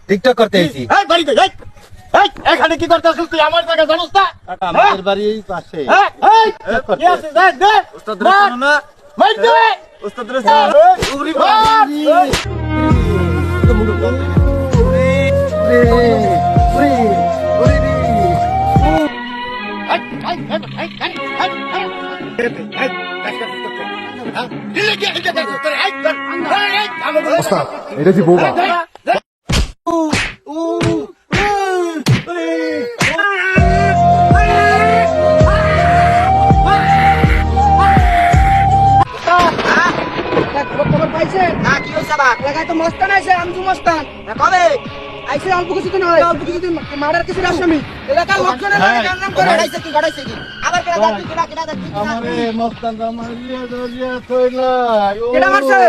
TikTok করতে এসেছি। এখানে কি করতে আসছিস তুই? আমার জায়গা জানোস না? আমাদের বাড়ির পাশে। কি আছে? দে ওস্তাদের শোনো না? মার দে। ওস্তাদের শোনো। উরি বাবারি। ওস্তাদ এটা কি বোবা? খবর পাইছেন? না কি হইছে বা এলাকায় তো মস্তান আইছে, আমজু মস্তান কবে আইছে। অল্প কিছুদিন হয়, অল্প কিছুদিন মার্ডার কেসের আসামি। এলাকার লোকজনের লাগে গান করে গড়াইছে কি আবার কেডা দেখি কেডা দেখি আমারে মস্তান মারিয়া ধরিয়া কইলা। কেডা মারছে?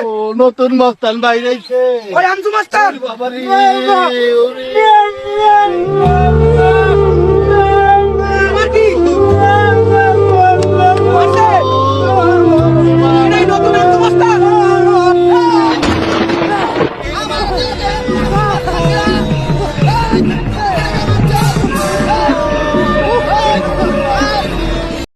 নতুন মস্তান বাইরে আইছে। ওই আমজু মস্তান। বাবারে।